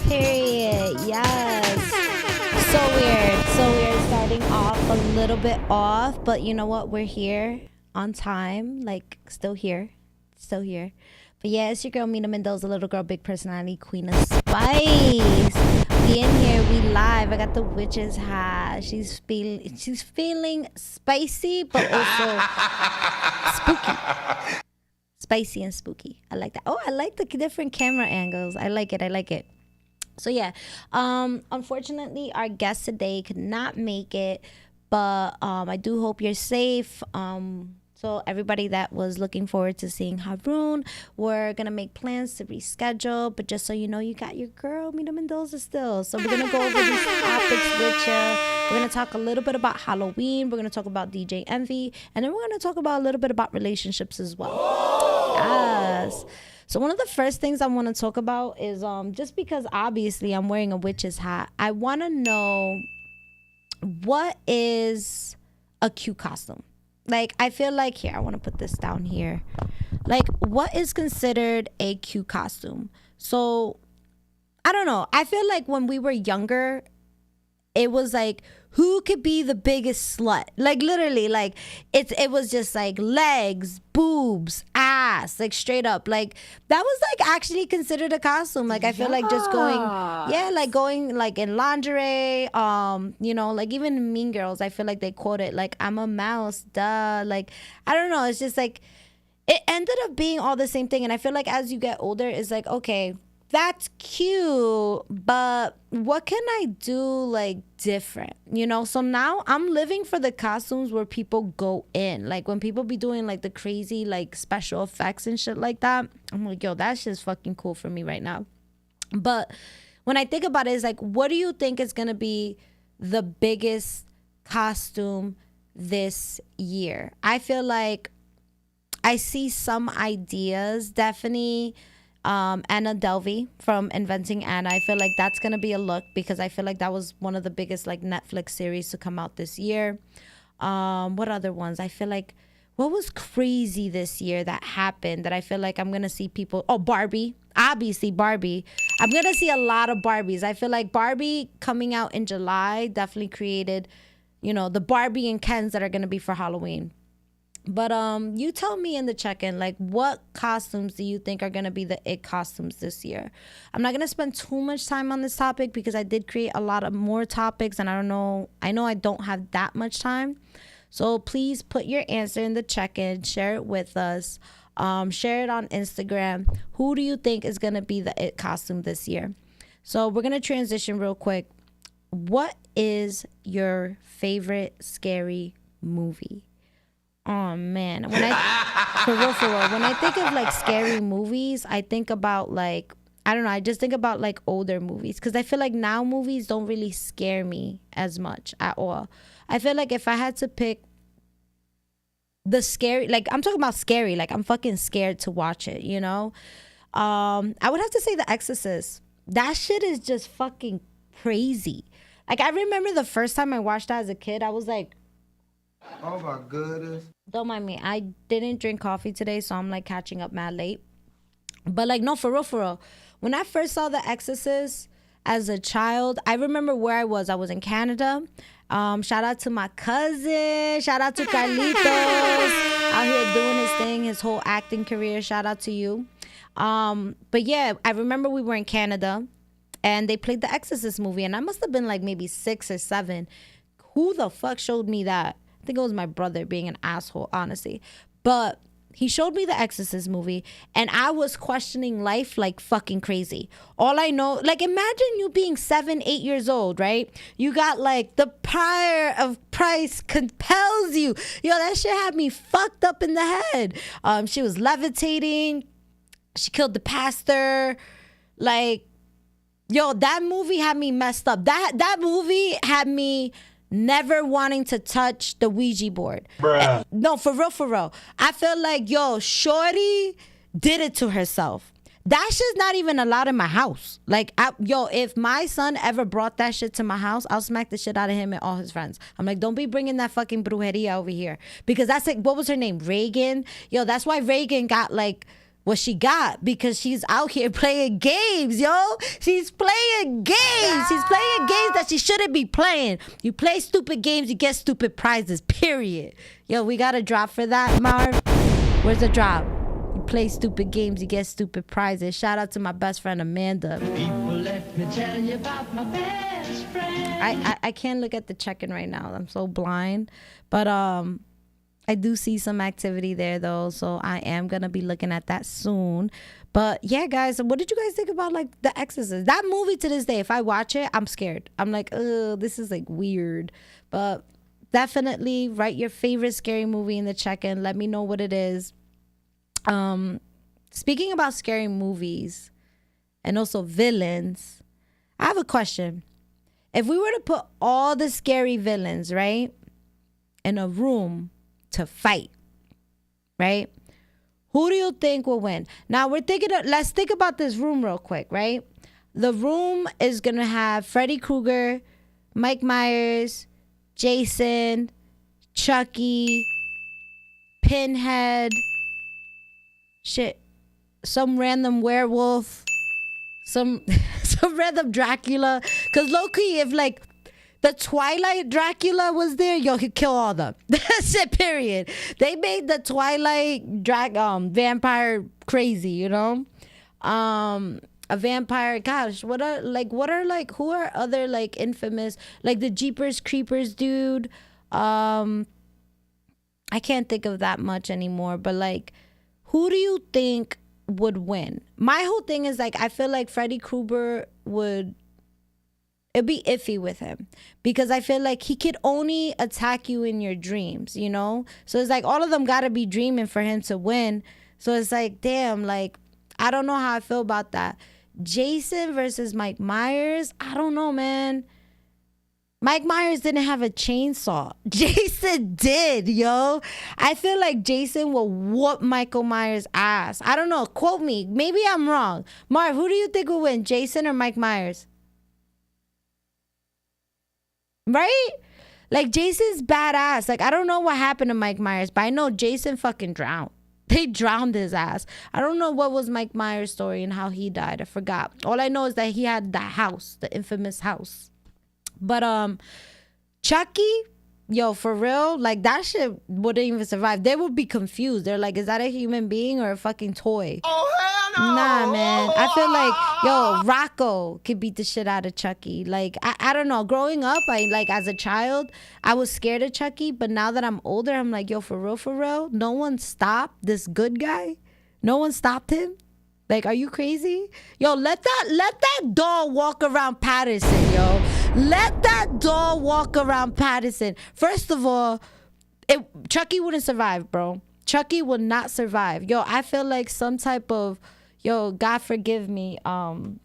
Period. Yes. So weird. So weird starting off a little bit off, but you know what? We're here on time. Like, still here. Still here. But yeah, it's your girl Mina Mendoza, little girl, big personality, queen of spice. We in here, we live. I got the witch's hat. She's feeling spicy, but also spooky. Spicy and spooky. I like that. Oh, I like the different camera angles. I like it. I like it. So yeah, unfortunately our guest today could not make it, but I do hope you're safe. So everybody that was looking forward to seeing Haroon, we're gonna make plans to reschedule, but just so you know, you got your girl Mina Mendoza still. So we're gonna go over these topics with you. We're gonna talk a little bit about Halloween, we're gonna talk about DJ Envy, and then we're gonna talk about a little bit about relationships as well. Yes. So one of the first things I want to talk about is just because obviously I'm wearing a witch's hat, I want to know, what is a cute costume? Like, I feel like, here, I want to put this down here. Like, what is considered a cute costume? So, I don't know. I feel like when we were younger, it was like, who could be the biggest slut? Like, literally, like, it was just like legs, boobs, ass, like straight up. Like, that was like actually considered a costume. Like, I feel like just going, yeah, like going like in lingerie, you know, like even Mean Girls, I feel like they quote it like, I'm a mouse, duh. Like, I don't know. It's just like, it ended up being all the same thing. And I feel like as you get older, it's like, okay, that's cute, but what can I do like different, you know? So now I'm living for the costumes where people go in, like when people be doing like the crazy like special effects and shit like that. I'm like, yo, that shit's fucking cool for me right now. But when I think about it, it's like, what do you think is gonna be the biggest costume this year? I feel like I see some ideas, definitely. Anna Delvey from Inventing Anna. I feel like that's gonna be a look, because I feel like that was one of the biggest like Netflix series to come out this year. What other ones? I feel like, what was crazy this year that happened that I feel like I'm gonna see people? Oh, Barbie. Obviously Barbie. I'm gonna see a lot of Barbies. I feel like Barbie coming out in July definitely created, you know, the Barbie and Kens that are gonna be for Halloween. But you tell me in the check-in, like, what costumes do you think are going to be the it costumes this year? I'm not going to spend too much time on this topic because I did create a lot of more topics, and I know I don't have that much time. So please put your answer in the check-in, share it with us, share it on Instagram. Who do you think is going to be the it costume this year? So we're going to transition real quick. What is your favorite scary movie? Oh man, for real, when I think of like scary movies, I think about like, I don't know, I just think about like older movies, because I feel like now movies don't really scare me as much at all. I feel like if I had to pick the scary, like I'm talking about scary, like I'm fucking scared to watch it, you know? I would have to say The Exorcist. That shit is just fucking crazy. Like, I remember the first time I watched that as a kid, I was like, oh my goodness. Don't mind me. I didn't drink coffee today, so I'm like catching up mad late. But like, no, for real. When I first saw The Exorcist as a child, I remember where I was. I was in Canada. Shout out to my cousin. Shout out to Carlitos. Out here doing his thing, his whole acting career. Shout out to you. But yeah, I remember we were in Canada and they played The Exorcist movie, and I must have been like maybe 6 or 7. Who the fuck showed me that? I think it was my brother being an asshole, honestly. But he showed me the Exorcist movie, and I was questioning life like fucking crazy. All I know, like, imagine you being 7, 8 years old, right? You got like the power of Christ compels you. Yo, that shit had me fucked up in the head. She was levitating. She killed the pastor. Like, Yo, that movie had me messed up. That movie had me never wanting to touch the Ouija board. No, for real, for real. I feel like, yo, Shorty did it to herself. That shit's not even allowed in my house. Like, if my son ever brought that shit to my house, I'll smack the shit out of him and all his friends. I'm like, don't be bringing that fucking brujeria over here. Because that's like, what was her name? Reagan? Yo, that's why Reagan got like what she got, because she's out here playing games, yo. She's playing games. She's playing games that she shouldn't be playing. You play stupid games, you get stupid prizes, period. Yo, we got a drop for that, Marv. Where's the drop? You play stupid games, you get stupid prizes. Shout out to my best friend, Amanda. People, let me tell you about my best friend. I can't look at the check-in right now. I'm so blind. But, I do see some activity there though, so I am gonna be looking at that soon. But yeah, guys, what did you guys think about like The Exorcist? That movie, to this day, if I watch it, I'm scared. I'm like, ugh, this is like weird. But definitely write your favorite scary movie in the check-in. Let me know what it is. Speaking about scary movies and also villains, I have a question. If we were to put all the scary villains, right, in a room to fight, right? Who do you think will win? Now let's think about this room real quick, right? The room is gonna have Freddy Krueger, Mike Myers, Jason, Chucky, Pinhead, some random werewolf, some random Dracula. Cause low-key, if like the Twilight Dracula was there, yo, he'd kill all of them. That's it, period. They made the Twilight vampire crazy, you know? A vampire, gosh, who are other like infamous, like the Jeepers Creepers dude? I can't think of that much anymore, but like, who do you think would win? My whole thing is like, I feel like Freddy Krueger it'd be iffy with him, because I feel like he could only attack you in your dreams, you know? So it's like all of them gotta be dreaming for him to win. So it's like, damn, like, I don't know how I feel about that. Jason versus Mike Myers, I don't know, man. Mike Myers didn't have a chainsaw. Jason did, yo. I feel like Jason will whoop Michael Myers' ass. I don't know, quote me. Maybe I'm wrong. Marv, who do you think will win, Jason or Mike Myers? Right? Like, Jason's badass. Like, I don't know what happened to Mike Myers, but I know Jason fucking drowned. They drowned his ass. I don't know what was Mike Myers' story and how he died. I forgot. All I know is that he had the house, the infamous house. But Chucky, yo, for real, like, that shit wouldn't even survive. They would be confused. They're like, is that a human being or a fucking toy? Oh, hell no. Nah, man. I feel like, yo, Rocco could beat the shit out of Chucky. Like, I don't know. Growing up, as a child, I was scared of Chucky. But now that I'm older, I'm like, yo, for real, no one stopped this good guy. No one stopped him. Like, are you crazy? Yo, let that doll walk around Patterson, yo. Let that doll walk around Patterson. First of all, Chucky wouldn't survive, bro. Chucky would not survive. Yo, I feel like some type of, yo, God forgive me, Marv,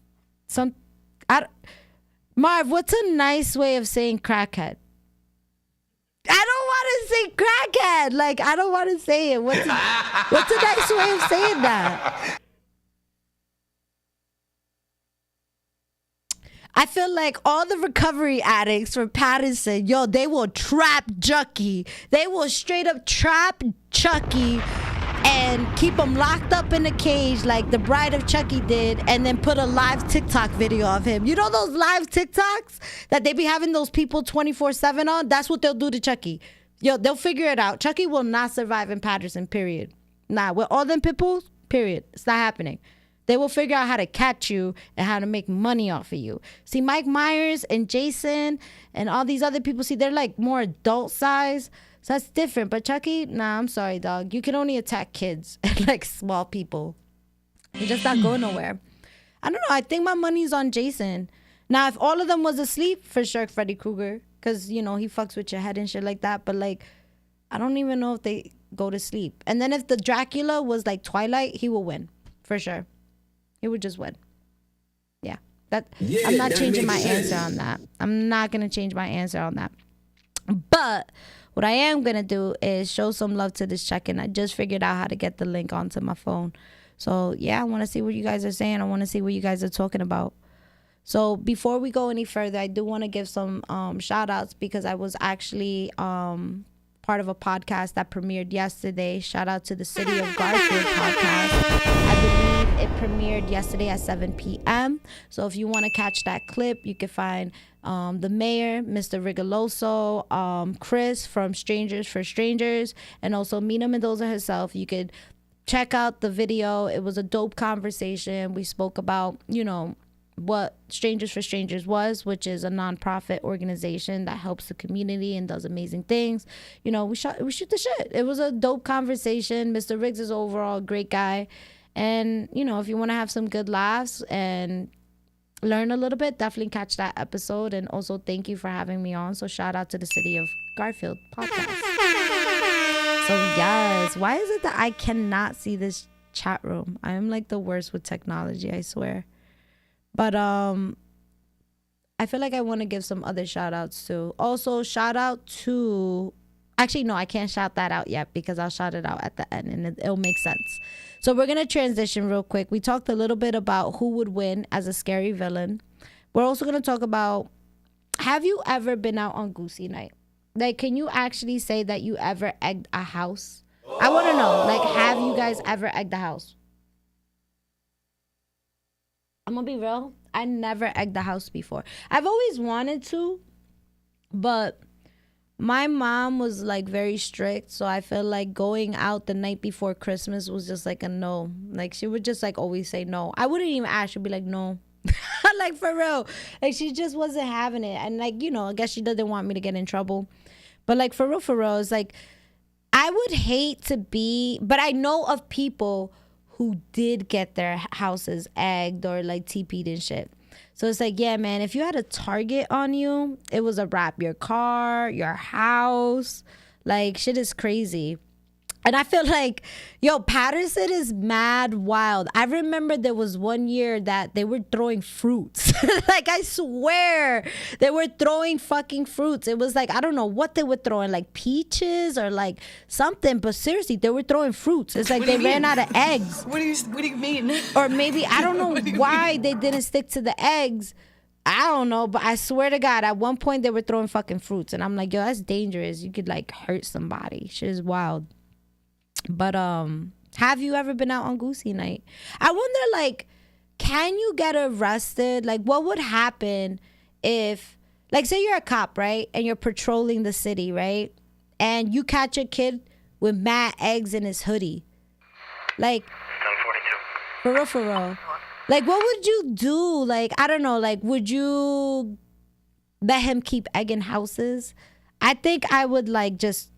what's a nice way of saying crackhead? I don't want to say crackhead. Like, I don't want to say it. What's a nice way of saying that? I feel like all the recovery addicts from Patterson, yo, they will trap Chucky. They will straight up trap Chucky and keep him locked up in a cage like the Bride of Chucky did, and then put a live TikTok video of him. You know those live TikToks that they be having those people 24/7 on? That's what they'll do to Chucky. Yo, they'll figure it out. Chucky will not survive in Patterson, period. Nah, with all them pit bulls, period. It's not happening. They will figure out how to catch you and how to make money off of you. See, Mike Myers and Jason and all these other people, see, they're like more adult size. So that's different. But Chucky, nah, I'm sorry, dog. You can only attack kids and like small people. You're just not going nowhere. I don't know. I think my money's on Jason. Now, if all of them was asleep, for sure, Freddy Krueger. Because, you know, he fucks with your head and shit like that. But like, I don't even know if they go to sleep. And then if the Dracula was like Twilight, he will win. For sure. He would just win. Yeah, I'm not changing my answer on that. I'm not going to change my answer on that. But what I am going to do is show some love to this check-in. I just figured out how to get the link onto my phone. So, yeah, I want to see what you guys are saying. I want to see what you guys are talking about. So before we go any further, I do want to give some shout outs because I was actually part of a podcast that premiered yesterday. Shout out to the City of Garfield podcast. I believe it premiered yesterday at 7 p.m. So if you want to catch that clip, you can find the mayor, Mr. Rigoloso, Chris from Strangers for Strangers, and also Mina Mendoza herself. You could check out the video. It was a dope conversation. We spoke about, what Strangers for Strangers was, which is a nonprofit organization that helps the community and does amazing things. We shoot the shit. It was a dope conversation. Mr. Riggs is overall a great guy. And, if you want to have some good laughs and learn a little bit, definitely catch that episode. And also thank you for having me on. So shout out to the City of Garfield podcast. So yes, why is it that I cannot see this chat room? I am like the worst with technology, I swear. But I feel like I want to give some other shout outs too. Also, shout out to, actually, no, I can't shout that out yet because I'll shout it out at the end and it'll make sense. So we're going to transition real quick. We talked a little bit about who would win as a scary villain. We're also going to talk about, have you ever been out on Goosey Night? Like, can you actually say that you ever egged a house? I want to know, like, have you guys ever egged a house? I'm gonna be real. I never egged the house before. I've always wanted to, but my mom was like very strict. So I feel like going out the night before Christmas was just like a no. Like she would just like always say no. I wouldn't even ask. She'd be like, no. Like for real. Like she just wasn't having it. And like, I guess she doesn't want me to get in trouble. But like for real, it's like, I would hate to be, but I know of people who did get their houses egged or like TP'd and shit. So it's like, yeah, man, if you had a target on you, it was a wrap. Your car, your house, like shit is crazy. And I feel like, Patterson is mad wild. I remember there was one year that they were throwing fruits. Like, I swear, they were throwing fucking fruits. It was like, I don't know what they were throwing, like peaches or like something. But seriously, they were throwing fruits. It's like they ran out of eggs. What do you mean? Or maybe, I don't know why they didn't stick to the eggs. I don't know, but I swear to God, at one point they were throwing fucking fruits. And I'm like, that's dangerous. You could like hurt somebody. Shit is wild. But have you ever been out on Goosey Night? I wonder, like, can you get arrested? Like, what would happen if, like, say you're a cop, right? And you're patrolling the city, right? And you catch a kid with mad eggs in his hoodie. Like, for real. Like, what would you do? Like, I don't know. Like, would you let him keep egging houses? I think I would, like, just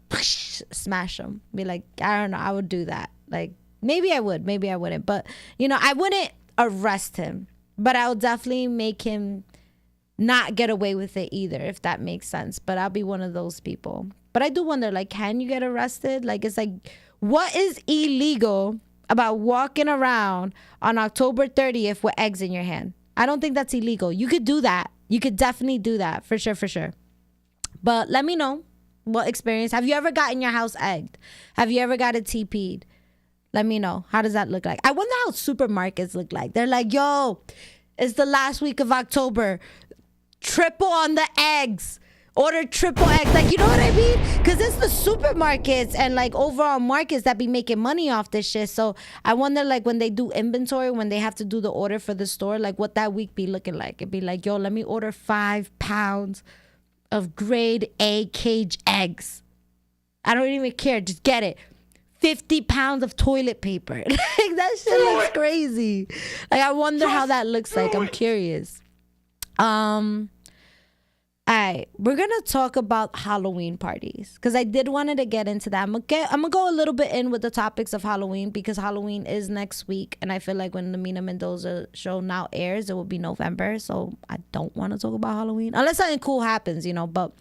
smash him. Be like, I don't know. I would do that. Like, maybe I would. Maybe I wouldn't. But, I wouldn't arrest him. But I'll definitely make him not get away with it either, if that makes sense. But I'll be one of those people. But I do wonder, like, can you get arrested? Like, it's like, what is illegal about walking around on October 30th with eggs in your hand? I don't think that's illegal. You could do that. You could definitely do that. For sure. But let me know. What experience? Have you ever gotten your house egged? Have you ever got it TP'd? Let me know. How does that look like? I wonder how supermarkets look like. They're like, yo, it's the last week of October. Triple on the eggs. Order triple eggs. Like, you know what I mean? Because it's the supermarkets and like overall markets that be making money off this shit. So I wonder, like, when they do inventory, when they have to do the order for the store, like what that week be looking like. It'd be like, yo, let me order 5 pounds of grade A cage eggs. I don't even care. Just get it. 50 pounds of toilet paper. Like, that shit looks crazy. Like, I wonder how that looks like. I'm curious. Alright, we're gonna talk about Halloween parties because I did wanted to get into that. I'm gonna go a little bit in with the topics of Halloween because Halloween is next week, and I feel like when the Mina Mendoza show now airs, it will be November. So I don't want to talk about Halloween unless something cool happens, But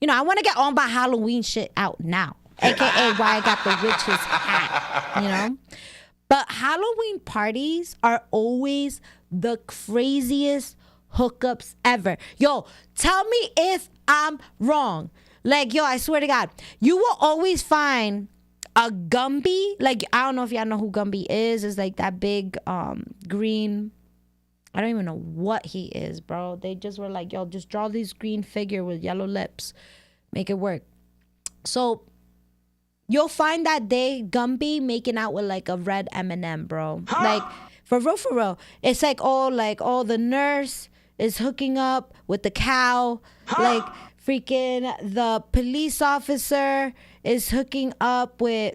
I want to get on by Halloween shit out now, aka why I got the witch's hat, But Halloween parties are always the craziest, hookups ever. Yo, tell me if I'm wrong. Like, yo, I swear to God, you will always find a Gumby. Like, I don't know if y'all know who Gumby is. It's like that big green, I don't even know what he is, bro. They just were like, yo, just draw this green figure with yellow lips. Make it work. So you'll find that day Gumby making out with like a red M&M, bro. Like, for real. It's like, oh, the nurse is hooking up with the cow. Like, freaking the police officer is hooking up with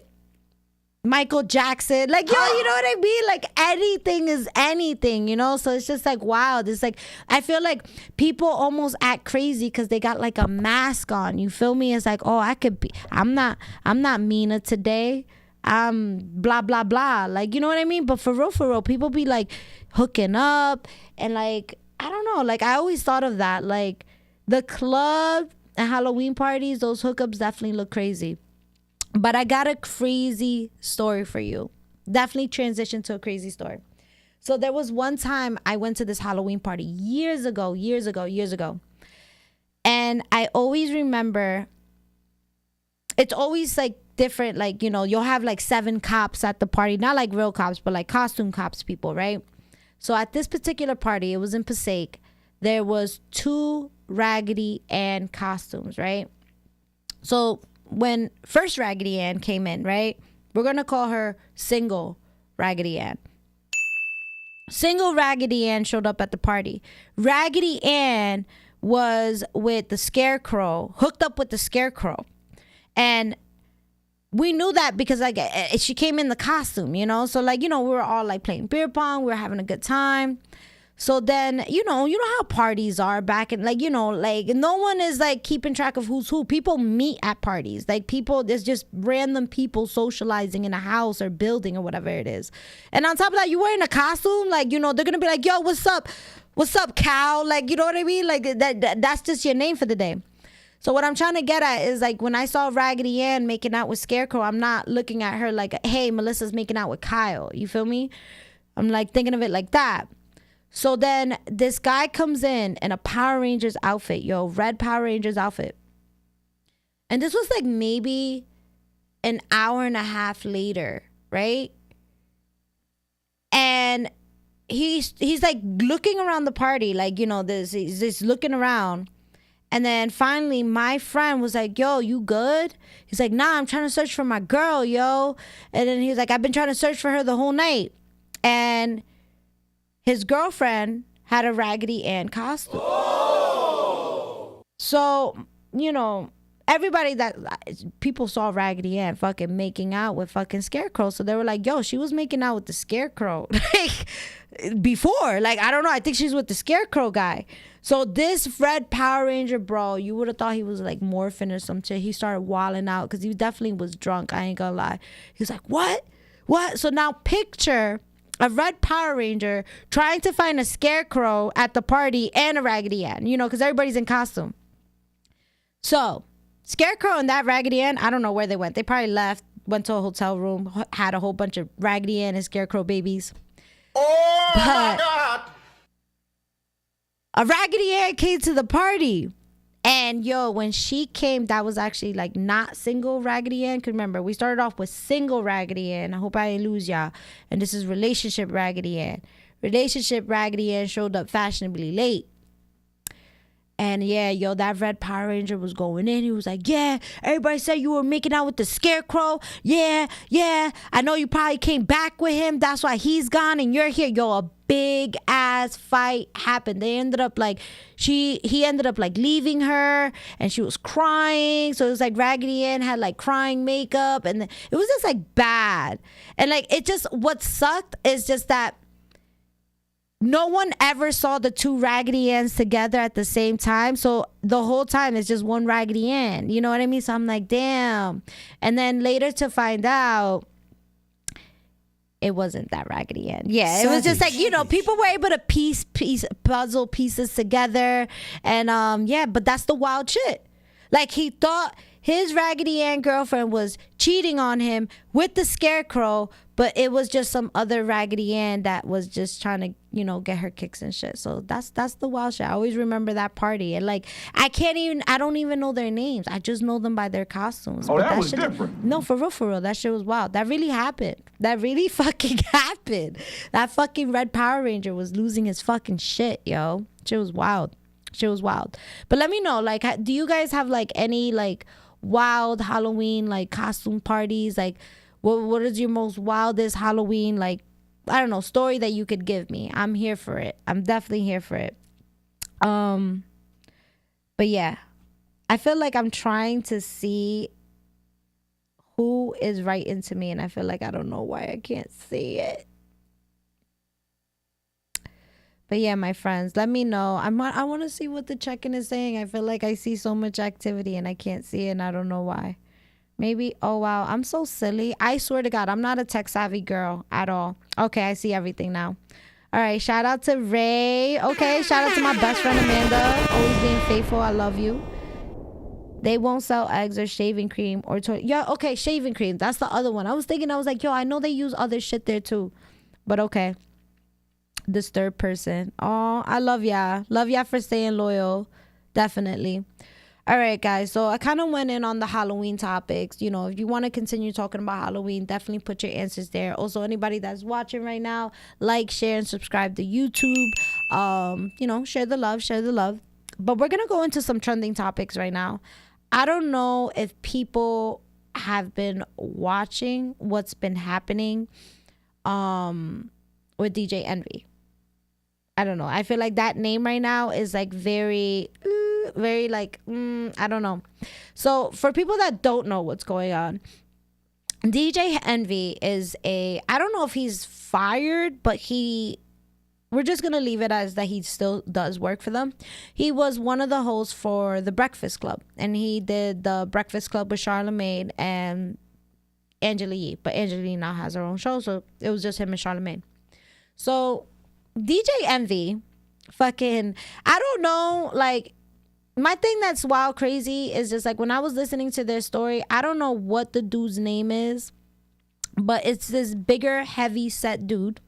Michael Jackson. Like, yo, you know what I mean? Like, anything is anything, you know? So it's just like wild. It's like, I feel like people almost act crazy because they got like a mask on. You feel me? It's like, oh, I'm not Mina today. I'm blah, blah, blah. Like, you know what I mean? But for real, people be like hooking up and like, I don't know. Like, I always thought of that. Like, the club and Halloween parties, those hookups definitely look crazy. But I got a crazy story for you. Definitely transition to a crazy story. So there was one time I went to this Halloween party years ago. And I always remember, it's always like different. Like, you know, you'll have like 7 cops at the party. Not like real cops, but like costume cops people, right? So at this particular party, it was in Passaic. There was 2 Raggedy Ann costumes, right? So when first Raggedy Ann came in, right? We're going to call her single Raggedy Ann. Single Raggedy Ann showed up at the party. Raggedy Ann was with the Scarecrow, hooked up with the Scarecrow. And we knew that because like she came in the costume, you know? So like, you know, we were all like playing beer pong. We were having a good time. So then, you know how parties are back in, like, you know, like no one is like keeping track of who's who. People meet at parties. Like people, there's just random people socializing in a house or building or whatever it is. And on top of that, you're wearing a costume. Like, you know, they're going to be like, yo, what's up? What's up, cow? Like, you know what I mean? Like that's just your name for the day. So what I'm trying to get at is like when I saw Raggedy Ann making out with Scarecrow, I'm not looking at her like, hey, Melissa's making out with Kyle. You feel me? I'm like thinking of it like that. So then this guy comes in a Power Rangers outfit, red Power Rangers outfit. And this was like maybe an hour and a half later, right? And he's like looking around the party, like, you know, he's just looking around. And then finally my friend was like, yo, you good? He's like, nah, I'm trying to search for my girl, yo. And then he's like, I've been trying to search for her the whole night. And his girlfriend had a Raggedy Ann costume. Oh! So, you know, everybody people saw Raggedy Ann fucking making out with fucking Scarecrow. So they were like, yo, she was making out with the Scarecrow. Like, before. Like, I don't know. I think she's with the Scarecrow guy. So this red Power Ranger, bro, you would have thought he was like morphing or some shit. He started wilding out because he definitely was drunk. I ain't gonna lie. He was like, what? So now picture a red Power Ranger trying to find a Scarecrow at the party and a Raggedy Ann, you know, because everybody's in costume. So Scarecrow and that Raggedy Ann, I don't know where they went. They probably left, went to a hotel room, had a whole bunch of Raggedy Ann and Scarecrow babies. Oh, my God. A Raggedy Ann came to the party. And yo, when she came, that was actually like not single Raggedy Ann. Cause remember, we started off with single Raggedy Ann. I hope I didn't lose y'all. And this is relationship Raggedy Ann. Relationship Raggedy Ann showed up fashionably late. And yeah, yo, that red Power Ranger was going in. He was like, yeah, everybody said you were making out with the Scarecrow. Yeah. I know you probably came back with him. That's why he's gone and you're here. Yo, a big ass fight happened. They ended up like, he ended up like leaving her and she was crying. So it was like Raggedy Ann had like crying makeup and it was just like bad. And like, it just, what sucked is just that no one ever saw the 2 Raggedy Anns together at the same time. So the whole time it's just one Raggedy Ann. You know what I mean? So I'm like, damn. And then later to find out, it wasn't that Raggedy Ann. Yeah, it was just like, you know, people were able to piece puzzle pieces together. And yeah, but that's the wild shit. Like he thought his Raggedy Ann girlfriend was cheating on him with the Scarecrow, but it was just some other Raggedy Ann that was just trying to, you know, get her kicks and shit. So that's the wild shit. I always remember that party. And like, I don't even know their names. I just know them by their costumes. Oh, but that was shit, different. No, for real. That shit was wild. That really happened. That really fucking happened. That fucking Red Power Ranger was losing his fucking shit, yo. Shit was wild. But let me know, like, do you guys have like any like wild Halloween like costume parties? Like, what is your most wildest Halloween, like, I don't know, story that you could give me? I'm here for it. I'm definitely here for it. But yeah, I feel like I'm trying to see who is right into me, and I feel like I don't know why I can't see it. But yeah, my friends, let me know. I want to see what the check-in is saying. I feel like I see so much activity and I can't see it, and I don't know why. Maybe, oh wow, I'm so silly. I swear to God, I'm not a tech-savvy girl at all. Okay, I see everything now. All right, shout out to Ray. Okay, shout out to my best friend Amanda. Always being faithful. I love you. They won't sell eggs or shaving cream or yeah, okay, shaving cream. That's the other one. I was like, yo, I know they use other shit there too. But okay. This third person. Oh, I love y'all. Love y'all for staying loyal. Definitely. All right, guys. So I kind of went in on the Halloween topics. You know, if you want to continue talking about Halloween, definitely put your answers there. Also, anybody that's watching right now, like, share, and subscribe to YouTube. You know, share the love. But we're going to go into some trending topics right now. I don't know if people have been watching what's been happening with DJ Envy. I don't know. I feel like that name right now is like very like, I don't know. So for people that don't know what's going on, DJ Envy is I don't know if he's fired, but we're just going to leave it as that he still does work for them. He was one of the hosts for The Breakfast Club, and he did The Breakfast Club with Charlamagne and Angela Yee. But Angela Yee now has her own show, so it was just him and Charlamagne. So DJ Envy, fucking, I don't know, like, my thing that's wild crazy is just like when I was listening to their story, I don't know what the dude's name is, but it's this bigger, heavy set dude.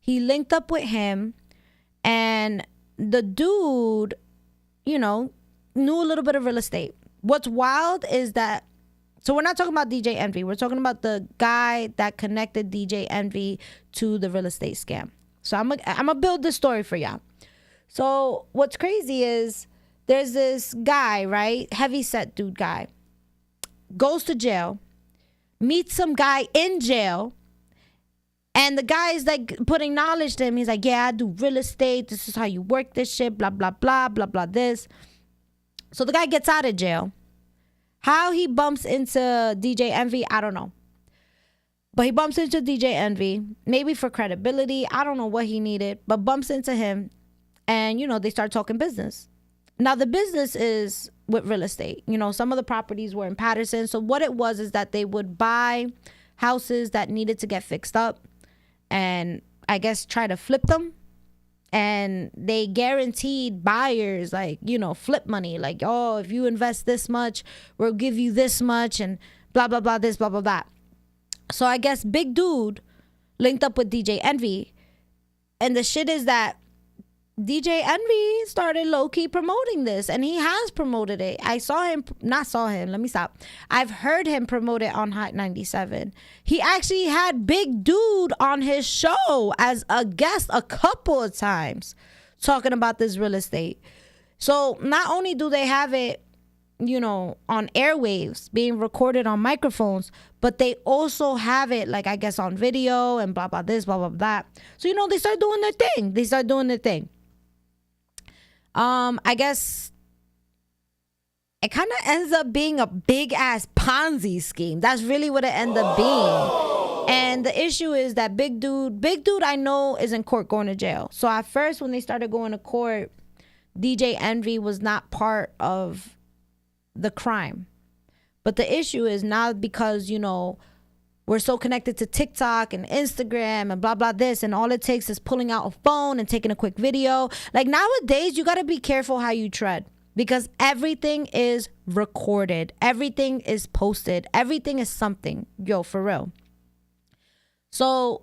He linked up with him, and the dude, you know, knew a little bit of real estate. What's wild is that, so we're not talking about DJ Envy. We're talking about the guy that connected DJ Envy to the real estate scam. So I'm gonna build this story for y'all. So what's crazy is there's this guy, right? Heavy set dude guy. Goes to jail. Meets some guy in jail. And the guy is like putting knowledge to him. He's like, yeah, I do real estate. This is how you work this shit. Blah, blah, blah, blah, blah, this. So the guy gets out of jail. How he bumps into DJ Envy, I don't know. But he bumps into DJ Envy, maybe for credibility. I don't know what he needed, but bumps into him. And, you know, they start talking business. Now, the business is with real estate. You know, some of the properties were in Patterson. So what it was is that they would buy houses that needed to get fixed up and I guess try to flip them. And they guaranteed buyers, like, you know, flip money. Like, oh, if you invest this much, we'll give you this much and blah, blah, blah, this, blah, blah, blah. So I guess big dude linked up with DJ Envy. And the shit is that DJ Envy started low-key promoting this. And he has promoted it. I've heard him promote it on Hot 97. He actually had big dude on his show as a guest a couple of times talking about this real estate. So not only do they have it, you know, on airwaves being recorded on microphones, but they also have it, like, I guess on video and blah, blah, this, blah, blah, that. So, you know, they start doing their thing. I guess it kind of ends up being a big ass Ponzi scheme. That's really what it ended up being. And the issue is that big dude I know is in court going to jail. So at first when they started going to court, DJ Envy was not part of the crime. But the issue is now because, you know, we're so connected to TikTok and Instagram and blah, blah, this. And all it takes is pulling out a phone and taking a quick video. Like nowadays, you got to be careful how you tread. because everything is recorded. Everything is posted. Everything is something. Yo, for real. So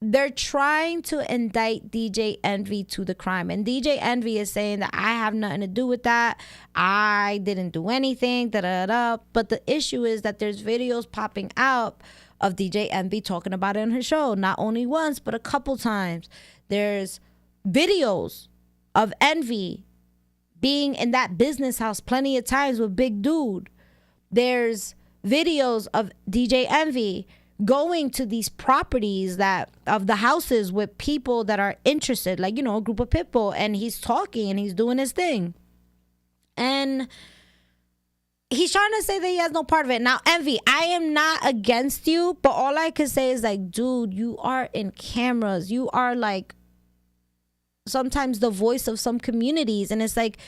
they're trying to indict DJ Envy to the crime. And DJ Envy is saying that I have nothing to do with that. I didn't do anything. Da, da, da. But the issue is that there's videos popping out of DJ Envy talking about it on her show. Not only once, but a couple times. There's videos of Envy being in that business house plenty of times with Big Dude. There's videos of DJ Envy going to these properties that of the houses with people that are interested, like, you know, a group of people, and he's talking and he's doing his thing. And he's trying to say that he has no part of it. Now, Envy, I am not against you, but all I can say is, like, dude, you are in cameras. You are, like, sometimes the voice of some communities. And it's like,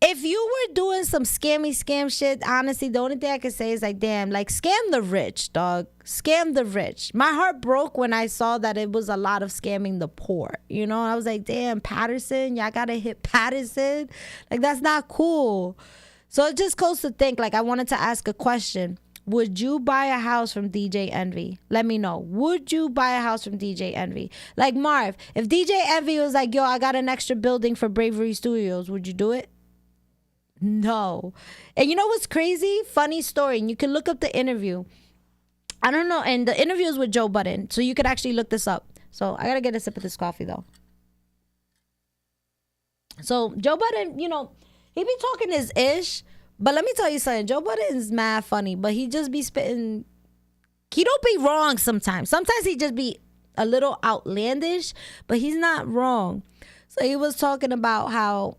if you were doing some scam shit, honestly, the only thing I can say is, like, damn, like, scam the rich, dog. Scam the rich. My heart broke when I saw that it was a lot of scamming the poor. You know, I was like, damn, Patterson, y'all gotta hit Patterson. Like, that's not cool. So it just goes to think, like, I wanted to ask a question. Would you buy a house from DJ Envy? Let me know. Would you buy a house from DJ Envy? Like, Marv, if DJ Envy was like, yo, I got an extra building for Bravery Studios, would you do it? No. And you know what's crazy? Funny story. And you can look up the interview. I don't know. And the interview is with Joe Budden. So you could actually look this up. So I got to get a sip of this coffee, though. So Joe Budden, you know, he be talking his ish. But let me tell you something. Joe Budden is mad funny. But he just be spitting. He don't be wrong sometimes. Sometimes he just be a little outlandish. But he's not wrong. So he was talking about how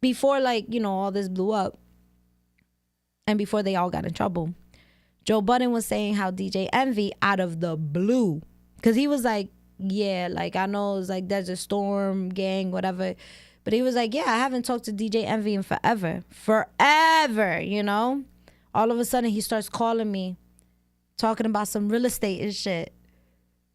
before, like, you know, all this blew up and before they all got in trouble, Joe Budden was saying how DJ Envy out of the blue, because he was like, yeah, like, I know it's like there's a Storm gang, whatever, but he was like, yeah, I haven't talked to DJ Envy in forever, you know. All of a sudden he starts calling me, talking about some real estate and shit,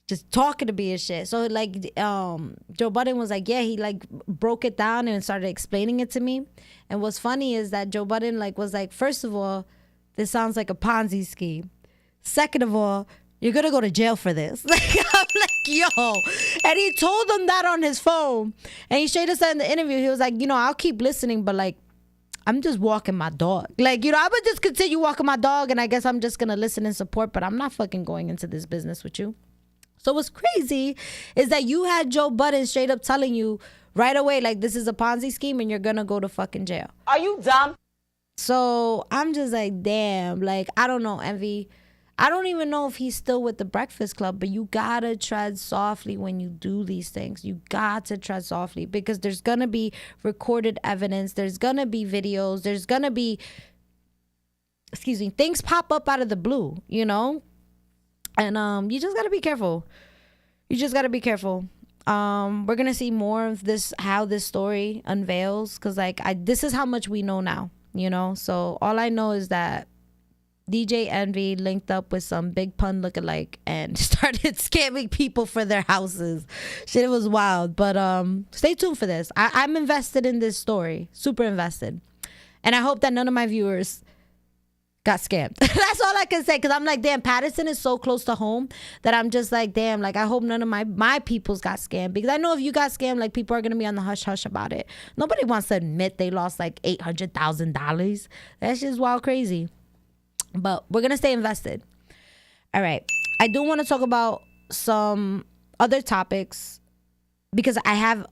just talking to me and shit. So, like, Joe Budden was like, yeah, he, like, broke it down and started explaining it to me. And what's funny is that Joe Budden, like, was like, first of all, this sounds like a Ponzi scheme. Second of all, you're gonna go to jail for this. Like, I'm like, yo. And he told them that on his phone. And he straight up said in the interview, he was like, you know, I'll keep listening, but, like, I'm just walking my dog. Like, you know, I'm gonna just continue walking my dog, and I guess I'm just gonna listen and support, but I'm not fucking going into this business with you. So what's crazy is that you had Joe Budden straight up telling you right away, like, this is a Ponzi scheme and you're going to go to fucking jail. Are you dumb? So I'm just like, damn, like, I don't know, Envy. I don't even know if he's still with the Breakfast Club, but you got to tread softly when you do these things. You got to tread softly because there's going to be recorded evidence. There's going to be videos. There's going to be, things pop up out of the blue, you know? And you just got to be careful. You just got to be careful. We're going to see more of this, how this story unveils. Because, like, this is how much we know now, you know? So all I know is that DJ Envy linked up with some Big Pun lookalike and started scamming people for their houses. Shit, was wild. But stay tuned for this. I'm invested in this story. Super invested. And I hope that none of my viewers got scammed. That's all I can say, because I'm like, damn, Patterson is so close to home that I'm just like, damn, like, I hope none of my peoples got scammed, because I know if you got scammed, like, people are gonna be on the hush hush about it. Nobody wants to admit they lost like $800,000. That's just wild crazy. But we're gonna stay invested. All right, I do want to talk about some other topics because I have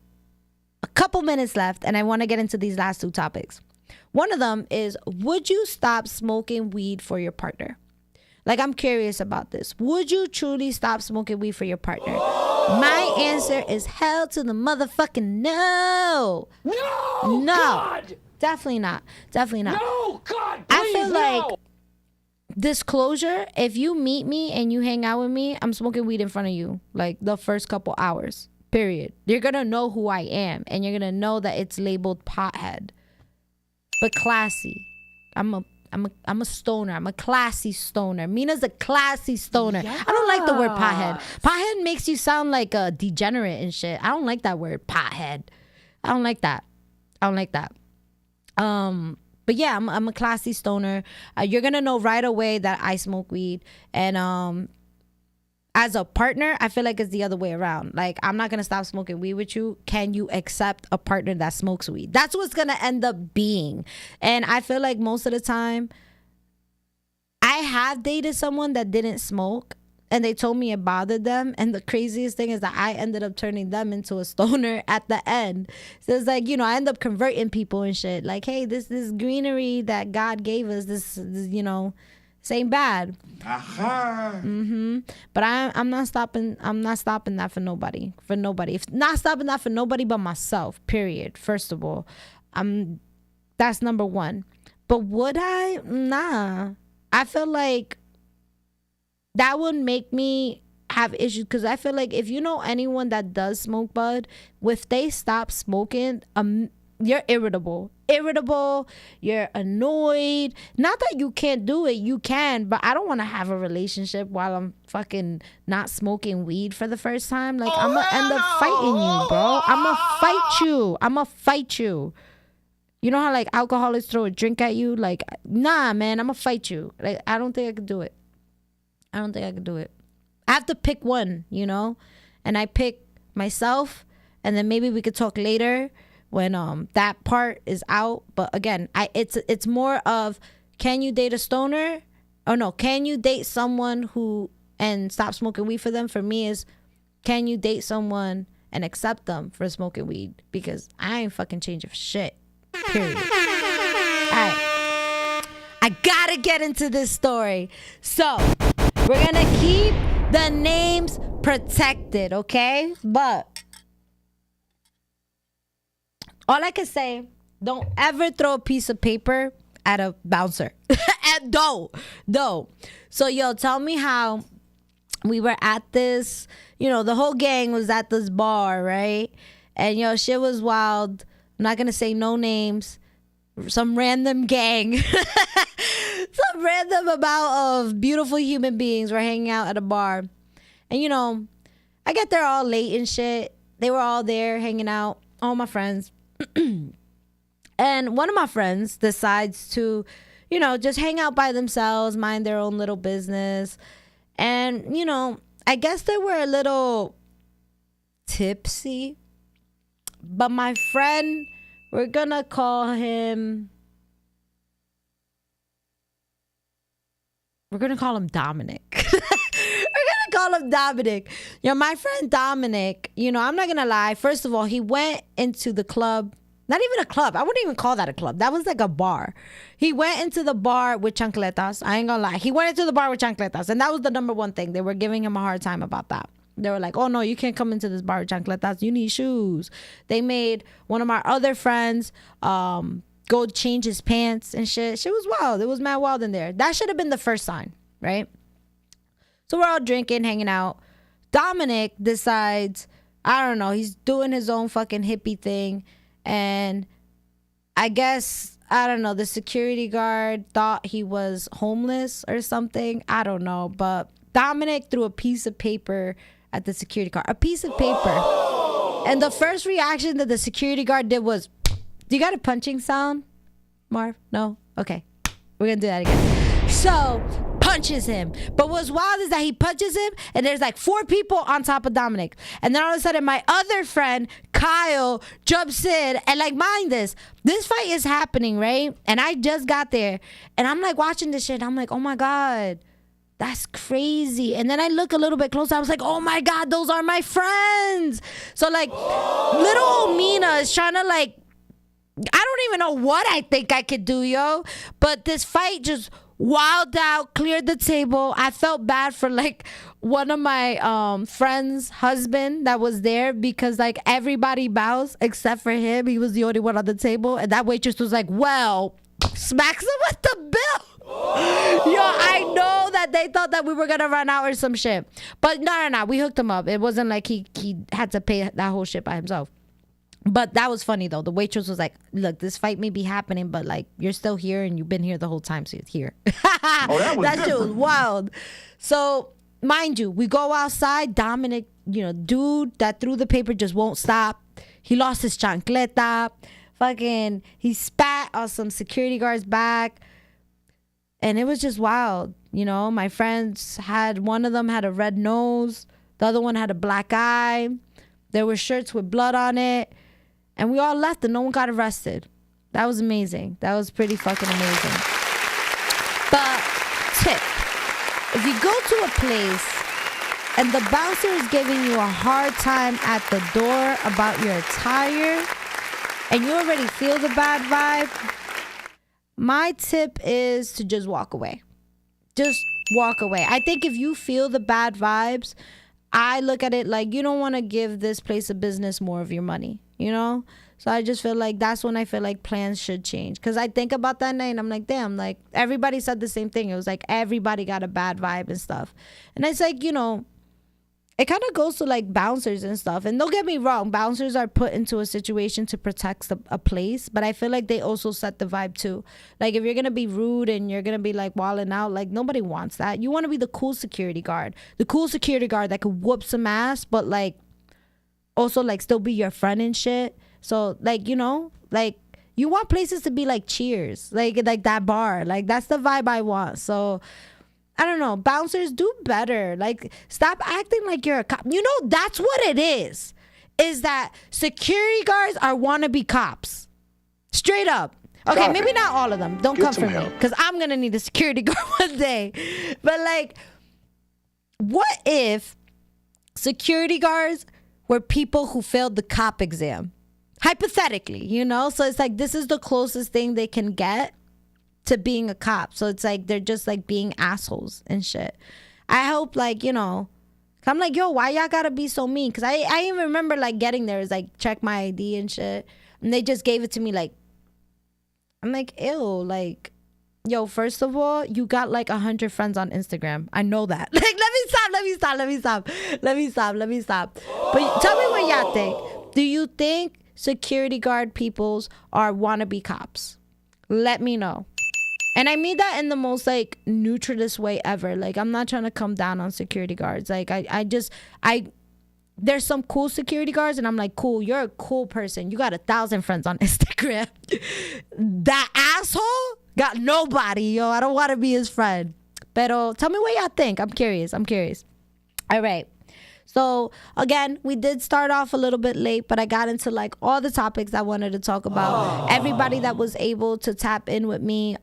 a couple minutes left and I want to get into these last two topics. One of them is, would you stop smoking weed for your partner? Like, I'm curious about this. Would you truly stop smoking weed for your partner? My answer is hell to the motherfucking no. No, God! Definitely not. Definitely not. No, God, please, I feel no. like disclosure, if you meet me and you hang out with me, I'm smoking weed in front of you, like, the first couple hours, period. You're going to know who I am, and you're going to know that it's labeled pothead. But classy. I'm a stoner. I'm a classy stoner. Mina's a classy stoner. Yes. I don't like the word pothead. Pothead makes you sound like a degenerate and shit. I don't like that word, pothead. I don't like that. I don't like that. But yeah, I'm a classy stoner. You're gonna know right away that I smoke weed, and as a partner, I feel like it's the other way around. Like, I'm not gonna stop smoking weed with you. Can you accept a partner that smokes weed? That's what's gonna end up being. And I feel like most of the time, I have dated someone that didn't smoke, and they told me it bothered them. And the craziest thing is that I ended up turning them into a stoner at the end. So it's like, I end up converting people and shit. Like, hey, this greenery that God gave us, this ain't bad. Aha. But I'm not stopping. I'm not stopping that for nobody. For nobody. If not stopping that for nobody but myself. Period. First of all, that's number one. But would I? Nah. I feel like that would make me have issues, because I feel like if you know anyone that does smoke bud, if they stop smoking, you're irritable, you're annoyed. Not that you can't do it, you can, but I don't want to have a relationship while I'm fucking not smoking weed for the first time. Like, I'm gonna end up fighting you, bro. I'm gonna fight you. You know how like alcoholics throw a drink at you? Like, nah, man, I'm gonna fight you. Like, I don't think I could do it. I have to pick one, and I pick myself, and then maybe we could talk later when that part is out. But again, it's more of, can you date a stoner? Or no, can you date someone who and stop smoking weed for them? For me is, can you date someone and accept them for smoking weed? Because I ain't fucking changing for shit. Period. All right. I gotta get into this story. So we're gonna keep the names protected, okay? But all I can say, don't ever throw a piece of paper at a bouncer. And don't. So, tell me how we were at this, the whole gang was at this bar, right? And, shit was wild. I'm not going to say no names. Some random gang. Some random amount of beautiful human beings were hanging out at a bar. And, I get there all late and shit. They were all there hanging out. All my friends. And one of my friends decides to, just hang out by themselves, mind their own little business. And, I guess they were a little tipsy. But my friend, we're gonna call him Dominic. My friend Dominic, I'm not gonna lie. First of all, he went into the club. Not even a club. I wouldn't even call that a club. That was like a bar. He went into the bar with chancletas. I ain't gonna lie. He went into the bar with chancletas. And that was the number one thing. They were giving him a hard time about that. They were like, oh, no, you can't come into this bar with chancletas. You need shoes. They made one of my other friends go change his pants and shit. Shit was wild. It was mad wild in there. That should have been the first sign, right? So we're all drinking, hanging out. Dominic decides, I don't know, he's doing his own fucking hippie thing. And I guess, I don't know, the security guard thought he was homeless or something. I don't know. But Dominic threw a piece of paper at the security guard. A piece of paper. Oh! And the first reaction that the security guard did was, do you got a punching sound, Marv? No? Okay. We're going to do that again. So, punches him. But what's wild is that he punches him and there's like 4 people on top of Dominic. And then all of a sudden my other friend, Kyle, jumps in and like, mind this fight is happening, right? And I just got there and I'm like watching this shit and I'm like, oh my God, that's crazy. And then I look a little bit closer. I was like, oh my God, those are my friends. So like little old Mina is trying to like, I don't even know what I think I could do, yo. But this fight just wild out, cleared the table. I felt bad for like one of my friends' husband that was there because like everybody bows except for him. He was the only one on the table. And that waitress was like, well, smacks him with the bill. Yo, I know that they thought that we were gonna run out or some shit. But no, we hooked him up. It wasn't like he had to pay that whole shit by himself. But that was funny though. The waitress was like, look, this fight may be happening, but like you're still here and you've been here the whole time, so you're here. That shit was wild. So mind you, we go outside. Dominic, dude that threw the paper just won't stop. He lost his chancleta. Fucking, he spat on some security guard's back. And it was just wild. You know, my friends had, one of them had a red nose. The other one had a black eye. There were shirts with blood on it. And we all left and no one got arrested. That was amazing. That was pretty fucking amazing. But tip, if you go to a place and the bouncer is giving you a hard time at the door about your attire and you already feel the bad vibe, my tip is to just walk away. Just walk away. I think if you feel the bad vibes, I look at it like you don't want to give this place of business more of your money, you know? So I just feel like that's when I feel like plans should change. Because I think about that night and I'm like, damn, like everybody said the same thing. It was like everybody got a bad vibe and stuff. And it's like, you know, it kind of goes to like bouncers and stuff. And don't get me wrong, bouncers are put into a situation to protect a place. But I feel like they also set the vibe too. Like if you're going to be rude and you're going to be like walling out, like nobody wants that. You want to be the cool security guard. The cool security guard that could whoop some ass, but like also like still be your friend and shit. So like, you know, like you want places to be like Cheers, like that bar. Like that's the vibe I want. So I don't know. Bouncers, do better. Like, stop acting like you're a cop. You know, that's what it is that security guards are wannabe cops. Straight up. Okay, Stop maybe it. not all of them. Don't Get come some for me. help. Because I'm going to need a security guard one day. But, like, what if security guards were people who failed the cop exam? Hypothetically, you know? So, it's like, this is the closest thing they can get to being a cop. So it's like they're just like being assholes and shit. I hope like, you know, I'm like, yo, why y'all gotta be so mean? Because I even remember like getting there, is like check my ID and shit, and they just gave it to me. Like, I'm like, ew, like, yo, first of all, you got like 100 friends on Instagram. I know that. Like, let me stop. But tell me what y'all think. Do you think security guard peoples are wannabe cops? Let me know. And I mean that in the most like neutralist way ever. Like, I'm not trying to come down on security guards. Like, there's some cool security guards and I'm like, cool, you're a cool person. You got 1,000 friends on Instagram. That asshole got nobody, yo. I don't want to be his friend. Pero tell me what y'all think. I'm curious. All right. So again, we did start off a little bit late, but I got into like all the topics I wanted to talk about. Everybody that was able to tap in with me,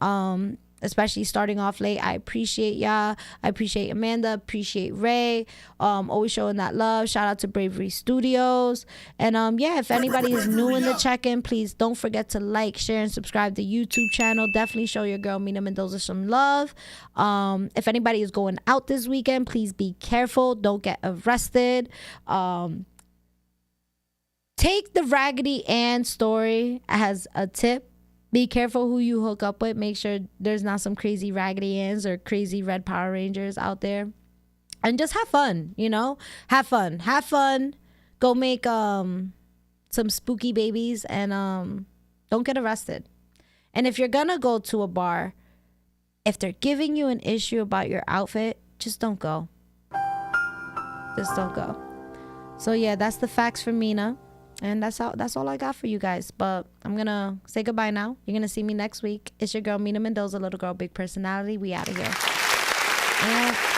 especially starting off late, I appreciate y'all. I appreciate Amanda, appreciate Ray, always showing that love. Shout out to Bravery Studios. And yeah, if anybody is new in the check-in, please don't forget to like, share, and subscribe to the YouTube channel. Definitely show your girl Mina Mendoza some love. If anybody is going out this weekend, please be careful. Don't get arrested. Take the Raggedy Ann story as a tip. Be careful who you hook up with. Make sure there's not some crazy Raggedy Anns or crazy red Power Rangers out there. And just have fun, you know? Have fun. Go make some spooky babies and don't get arrested. And if you're gonna go to a bar, if they're giving you an issue about your outfit, just don't go. Just don't go. So yeah, that's the facts for Mina. And that's all I got for you guys. But I'm going to say goodbye now. You're going to see me next week. It's your girl, Mina Mendoza, little girl, big personality. We out of here. Yeah.